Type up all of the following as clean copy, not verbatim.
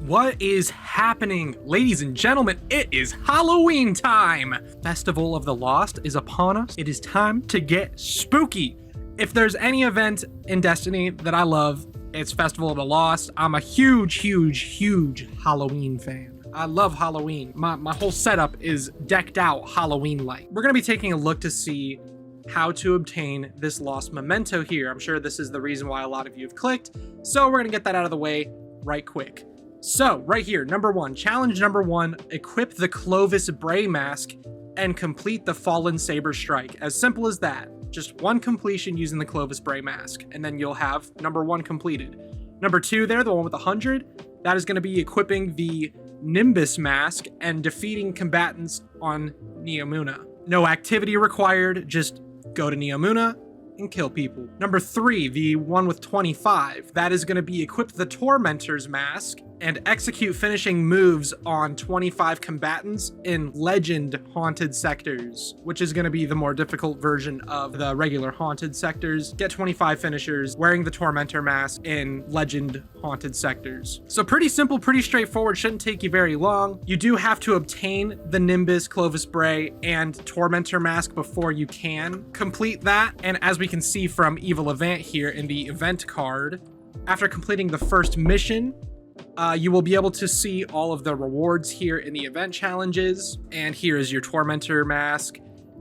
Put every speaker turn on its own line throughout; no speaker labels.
What is happening, ladies and gentlemen? It is Halloween time! Festival of the Lost is upon us. It is time to get spooky. If there's any event in Destiny that I love, it's Festival of the Lost. I'm a huge Halloween fan. I love Halloween. My whole setup is decked out Halloween-like. We're gonna be taking a look to see how to obtain this lost memento here. I'm sure this is the reason why a lot of you have clicked, so we're gonna get that out of the way right quick. So, right here, challenge number one, equip the Clovis Bray mask and complete the Fallen Saber Strike. As simple as that. Just one completion using the Clovis Bray mask, and then you'll have number one completed. Number two there, the one with 100, that is going to be equipping the Nimbus mask and defeating combatants on Neomuna. No activity required, just go to Neomuna and kill people. Number three, the one with 25, that is going to be equip the Tormentor's mask and execute finishing moves on 25 combatants in Legend Haunted Sectors, which is going to be the more difficult version of the regular Haunted Sectors. Get 25 finishers wearing the Tormentor mask in Legend Haunted Sectors. So pretty simple, pretty straightforward, shouldn't take you very long. You do have to obtain the Nimbus, Clovis Bray, and Tormentor mask before you can complete that. And as we can see from Evil Event here in the event card, after completing the first mission, you will be able to see all of the rewards here in the event challenges. And here is your Tormentor mask,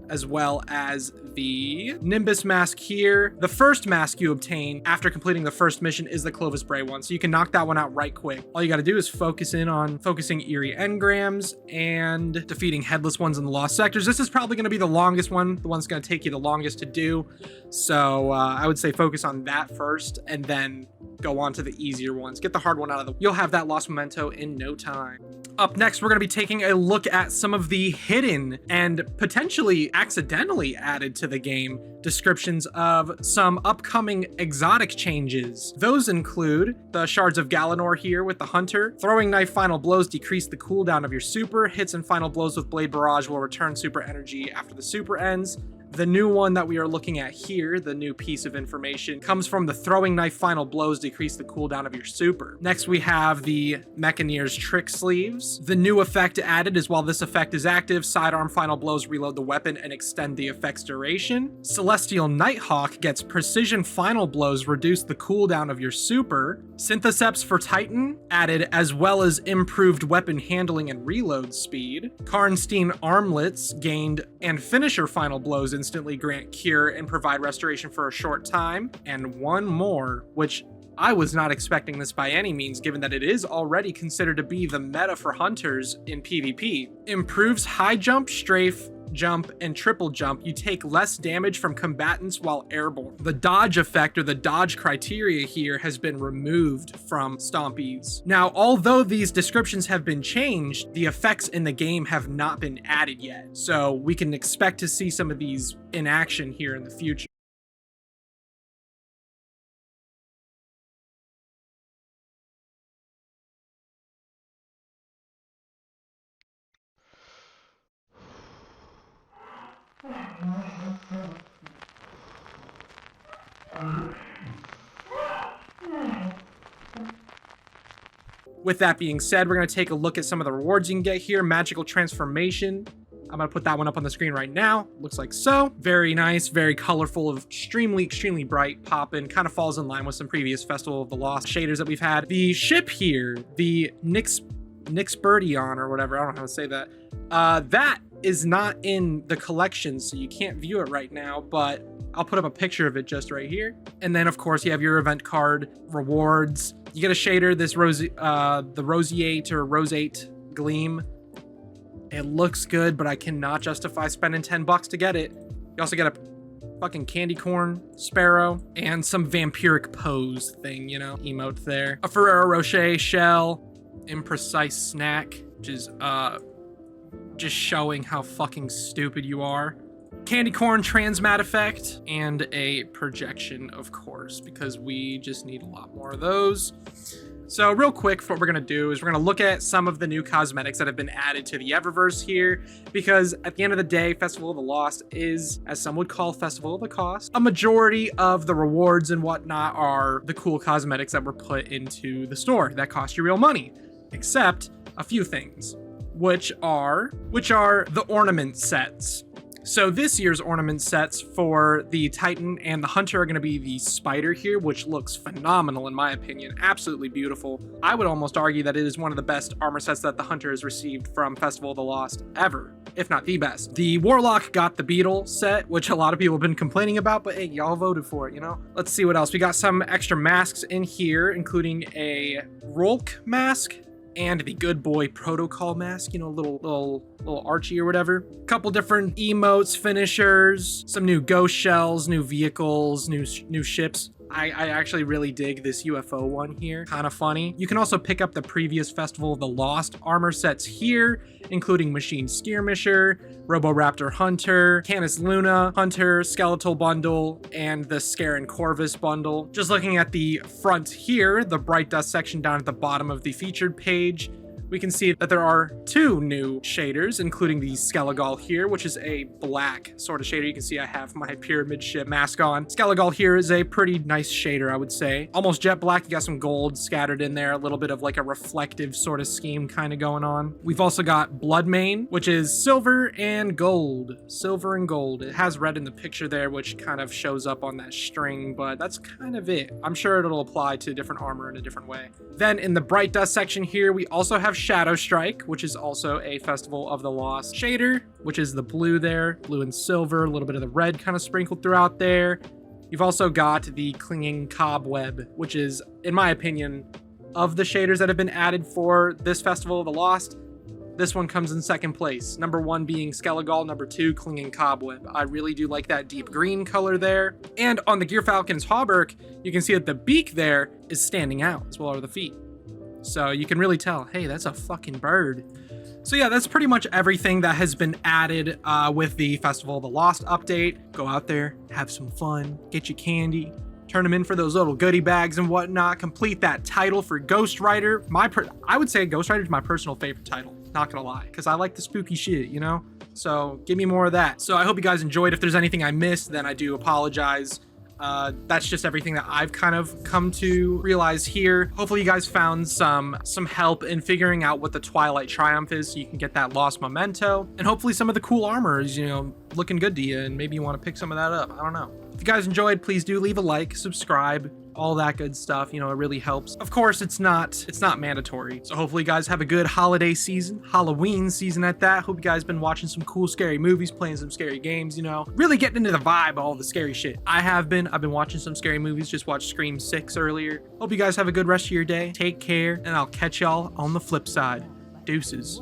as well as the Nimbus mask here. The first mask you obtain after completing the first mission is the Clovis Bray one, so you can knock that one out right quick. All you gotta do is focus in on focusing eerie engrams and defeating headless ones in the lost sectors. This is probably gonna be the longest one, the one that's gonna take you the longest to do. So I would say focus on that first and then go on to the easier ones. Get the hard one out of the way. You'll have that lost memento in no time. Up next, we're going to be taking a look at some of the hidden and potentially accidentally added to the game descriptions of some upcoming exotic changes. Those include the Shards of Galanor here with the Hunter. Throwing knife final blows decrease the cooldown of your super. Hits and final blows with Blade Barrage will return super energy after the super ends. The new one that we are looking at here, the new piece of information, comes from the throwing knife final blows decrease the cooldown of your super. Next, we have the Mechaneer's Trick Sleeves. The new effect added is while this effect is active, sidearm final blows reload the weapon and extend the effect's duration. Celestial Nighthawk gets precision final blows reduce the cooldown of your super. Syntheseps for Titan added, as well as improved weapon handling and reload speed. Karnstein Armlets gained, and finisher final blows instantly grant cure and provide restoration for a short time. And one more, which I was not expecting this by any means, given that it is already considered to be the meta for hunters in PvP. Improves high jump, strafe, jump, and triple jump. You take less damage from combatants while airborne. The dodge effect, or the dodge criteria here, has been removed from Stompies. Now, although these descriptions have been changed, the effects in the game have not been added yet. So we can expect to see some of these in action here in the future. With that being said, we're going to take a look at some of the rewards you can get here. Magical Transformation. I'm going to put that one up on the screen right now. Looks like so. Very nice, very colorful, extremely bright, poppin'. Kind of falls in line with some previous Festival of the Lost shaders that we've had. The ship here, the Nixbirdion or whatever, I don't know how to say that. That is not in the collection, so you can't view it right now, but I'll put up a picture of it just right here. And then, of course, you have your event card rewards. You get a shader, this the Roseate or Roseate Gleam. It looks good, but I cannot justify spending 10 bucks to get it. You also get a fucking candy corn sparrow and some vampiric pose thing, you know, emote there. A Ferrero Rocher shell, imprecise snack, which is just showing how fucking stupid you are. Candy corn transmat effect, and a projection, of course, because we just need a lot more of those. So real quick, what we're going to do is we're going to look at some of the new cosmetics that have been added to the eververse here, because at the end of the day, Festival of the Lost is, as some would call Festival of the Cost. A majority of the rewards and whatnot are the cool cosmetics that were put into the store that cost you real money. except a few things, which are the ornament sets. So this year's ornament sets for the Titan and the Hunter are going to be the Spider here, which looks phenomenal in my opinion. Absolutely beautiful. I would almost argue that it is one of the best armor sets that the Hunter has received from Festival of the Lost ever, if not the best. The Warlock got the Beetle set, which a lot of people have been complaining about, but hey, y'all voted for it, you know? Let's see what else. We got some extra masks in here, including a Rolk mask and the Good Boy Protocol mask, you know, little Archie or whatever. Couple different emotes, finishers, some new ghost shells, new vehicles, new ships. I actually really dig this UFO one here, kind of funny. You can also pick up the previous Festival of the Lost armor sets here, including Machine Skirmisher, Roboraptor Hunter, Canis Luna Hunter, Skeletal Bundle, and the Scaran Corvus bundle. Just looking at the front here, the Bright Dust section down at the bottom of the featured page, we can see that there are 2 new shaders, including the Skelegal here, which is a black sort of shader. You can see I have my pyramid ship mask on. Skelegal here is a pretty nice shader, I would say. Almost jet black. You got some gold scattered in there, a little bit of like a reflective sort of scheme kind of going on. We've also got Bloodmane, which is silver and gold. Silver and gold. It has red in the picture there, which kind of shows up on that string, but that's kind of it. I'm sure it'll apply to different armor in a different way. Then in the Bright Dust section here, we also have Shadow Strike, which is also a Festival of the Lost shader, which is the blue there, blue and silver, a little bit of the red kind of sprinkled throughout there. You've also got the Clinging Cobweb, which is, in my opinion, of the shaders that have been added for this Festival of the Lost, this one comes in second place. Number 1 being Skelegal, number 2 Clinging Cobweb. I really do like that deep green color there. And on the Gear Falcon's hauberk, you can see that the beak there is standing out, as well as the feet. So you can really tell, hey, that's a fucking bird. So yeah, that's pretty much everything that has been added with the Festival of the Lost update. Go out there, have some fun, get your candy, turn them in for those little goodie bags and whatnot. Complete that title for Ghost Rider. I would say Ghost Rider is my personal favorite title, not gonna lie, because I like the spooky shit, you know? So give me more of that. So I hope you guys enjoyed. If there's anything I missed, then I do apologize. That's just everything that I've kind of come to realize here. Hopefully you guys found some help in figuring out what the Twilight Triumph is, so you can get that lost memento, and hopefully some of the cool armor is, you know, looking good to you, and maybe you want to pick some of that up. I don't know. If you guys enjoyed, please do leave a like, subscribe, all that good stuff. You know, it really helps. Of course, it's not mandatory. So hopefully you guys have a good holiday season, Halloween season at that. Hope you guys been watching some cool scary movies, playing some scary games, you know, really getting into the vibe of all the scary shit. I've been watching some scary movies, just watched Scream 6 earlier. Hope you guys have a good rest of your day. Take care, and I'll catch y'all on the flip side. Deuces.